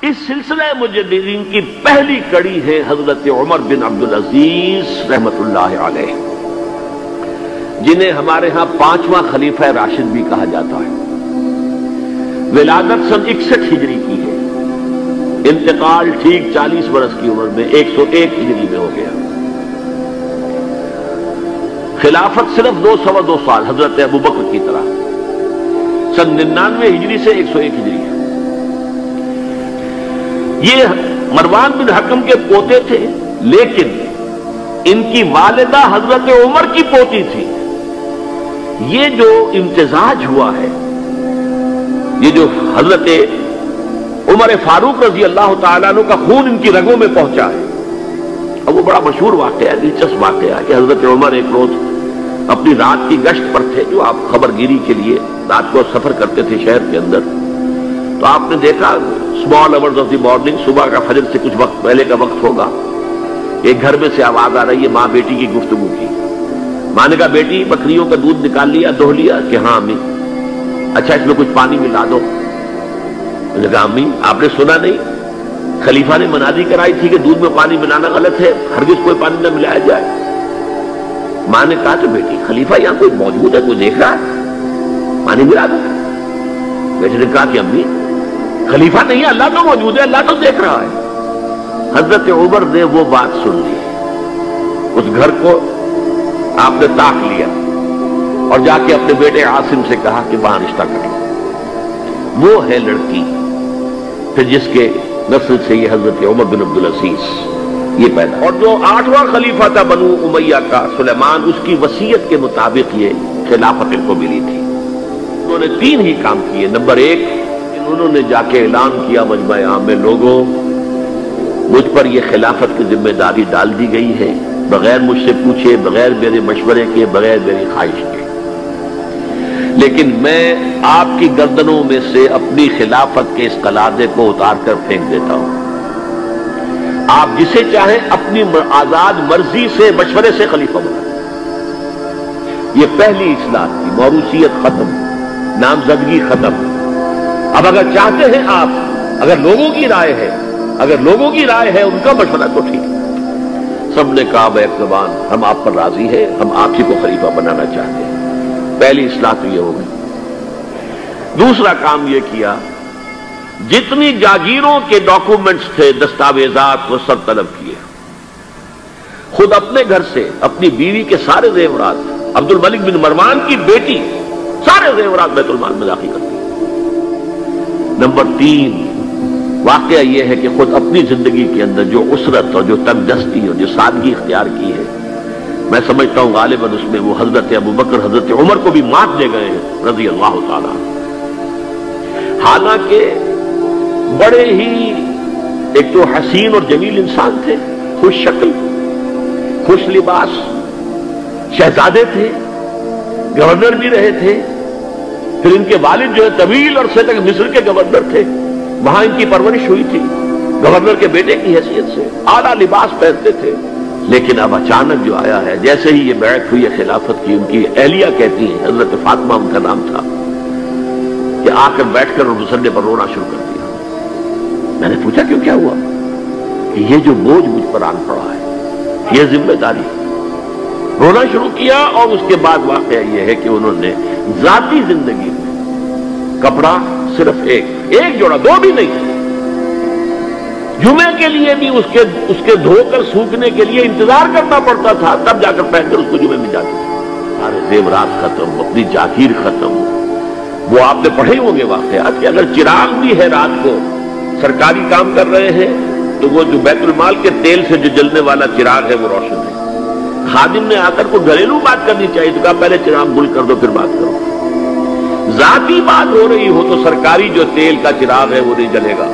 اس سلسلہ مجددین کی پہلی کڑی ہے حضرت عمر بن عبدالعزیز رحمت اللہ علیہ، جنہیں ہمارے ہاں 5واں خلیفہ راشد بھی کہا جاتا ہے۔ ولادت سن 61 ہجری کی ہے، انتقال ٹھیک 40 برس کی عمر میں 101 ہجری میں ہو گیا۔ خلافت صرف 2 سال حضرت ابوبکر کی طرح، سن 99 ہجری سے 101 ہجری ہے۔ یہ مروان بن حکم کے پوتے تھے، لیکن ان کی والدہ حضرت عمر کی پوتی تھی۔ یہ جو امتزاج ہوا ہے، یہ جو حضرت عمر فاروق رضی اللہ تعالیٰ عنہ کا خون ان کی رگوں میں پہنچا ہے، اب وہ بڑا مشہور واقعہ ہے، دلچسپ واقعہ ہے کہ حضرت عمر ایک روز اپنی رات کی گشت پر تھے، جو آپ خبر گیری کے لیے رات کو سفر کرتے تھے شہر کے اندر، تو آپ نے دیکھا small hours of the morning, صبح کا فجر سے کچھ وقت پہلے کا وقت ہوگا، ایک گھر میں سے آواز آ رہی ہے ماں بیٹی کی گفتگو کی۔ ماں نے کہا بیٹی بکریوں کا دودھ نکال لیا، دہو لیا؟ کہ ہاں امی۔ اچھا اس میں کچھ پانی ملا دو۔ میں نے کہا امی آپ نے سنا نہیں، خلیفہ نے منادی کرائی تھی کہ دودھ میں پانی ملانا غلط ہے، ہرگز کوئی پانی نہ ملایا جائے۔ ماں نے کہا تو بیٹی خلیفہ یہاں کوئی موجود ہے، کوئی دیکھ رہا ہے، پانی ملا دو۔ بیٹے نے کہا کہ امی خلیفہ نہیں ہے، اللہ تو موجود ہے، اللہ تو دیکھ رہا ہے۔ حضرت عمر نے وہ بات سن لی، اس گھر کو آپ نے تاک لیا اور جا کے اپنے بیٹے عاصم سے کہا کہ وہاں رشتہ کر لو۔ وہ ہے لڑکی پھر جس کے نسل سے یہ حضرت عمر بن عبدالعزیز یہ پیدا۔ اور جو 8واں خلیفہ تھا بنو امیہ کا سلیمان، اس کی وصیت کے مطابق یہ خلافت ان کو ملی تھی۔ انہوں نے 3 ہی کام کیے۔ نمبر 1، انہوں نے جا کے اعلان کیا مجمع عام میں، لوگوں مجھ پر یہ خلافت کی ذمہ داری ڈال دی گئی ہے، بغیر مجھ سے پوچھے، بغیر میرے مشورے کے، بغیر میری خواہش کے، لیکن میں آپ کی گردنوں میں سے اپنی خلافت کے اس قلادے کو اتار کر پھینک دیتا ہوں۔ آپ جسے چاہیں اپنی آزاد مرضی سے مشورے سے خلیفہ بنائیں۔ یہ پہلی اصلاح تھی، موروثیت ختم، نامزدگی ختم۔ اب اگر چاہتے ہیں آپ، اگر لوگوں کی رائے ہے ان کا مشورہ تو ٹھیک ہے۔ سب نے کہا بیک زبان ہم آپ پر راضی ہیں، ہم آپ ہی کو خلیفہ بنانا چاہتے ہیں۔ پہلی اصلاح تو یہ ہو گئی۔ دوسرا کام یہ کیا، جتنی جاگیروں کے ڈاکومنٹس تھے، دستاویزات، وہ سب طلب کیے۔ خود اپنے گھر سے اپنی بیوی کے سارے زیورات، عبد الملک بن مروان کی بیٹی سارے زیورات بیت المال میں داخل کرتی۔ نمبر 3، واقعہ یہ ہے کہ خود اپنی زندگی کے اندر جو اسرت اور جو تنگ دستی اور جو سادگی اختیار کی ہے، میں سمجھتا ہوں غالباً اس میں وہ حضرت ابوبکر، حضرت عمر کو بھی مات دے گئے ہیں رضی اللہ تعالیٰ۔ حالانکہ بڑے ہی ایک تو حسین اور جمیل انسان تھے، خوش شکل، خوش لباس، شہزادے تھے، گورنر بھی رہے تھے، پھر ان کے والد جو ہے طویل عرصے تک مصر کے گورنر تھے، وہاں ان کی پرورش ہوئی تھی گورنر کے بیٹے کی حیثیت سے، اعلیٰ لباس پہنتے تھے۔ لیکن اب اچانک جو آیا ہے، جیسے ہی یہ بیعت ہوئی ہے خلافت کی، ان کی اہلیہ کہتی ہیں، حضرت فاطمہ ان کا نام تھا، کہ آ کر بیٹھ کر مسلے پر رونا شروع کر دیا۔ میں نے پوچھا کیوں، کیا ہوا؟ کہ یہ جو بوجھ مجھ پر آن پڑا ہے، یہ ذمہ داری، رونا شروع کیا۔ اور اس کے بعد واقعہ یہ ہے کہ انہوں نے ذاتی زندگی میں کپڑا صرف ایک جوڑا، 2 بھی نہیں، جمعے کے لیے بھی اس کے دھو کر سوکھنے کے لیے انتظار کرنا پڑتا تھا، تب جا کر پہن کر اس کو جمعے میں جاتے تھے۔ سارے زیورات ختم، اپنی جاگیر ختم۔ وہ آپ نے پڑھے ہوں گے واقعات کہ اگر چراغ بھی ہے رات کو، سرکاری کام کر رہے ہیں، تو وہ جو بیت المال کے تیل سے جو جلنے والا چراغ ہے وہ روشن ہے۔ خادم نے آ کر کو گھریلو بات کرنی چاہیے تو کہا پہلے چراغ گل کر دو پھر بات کرو۔ ذاتی بات ہو رہی ہو تو سرکاری جو تیل کا چراغ ہے وہ نہیں جلے گا۔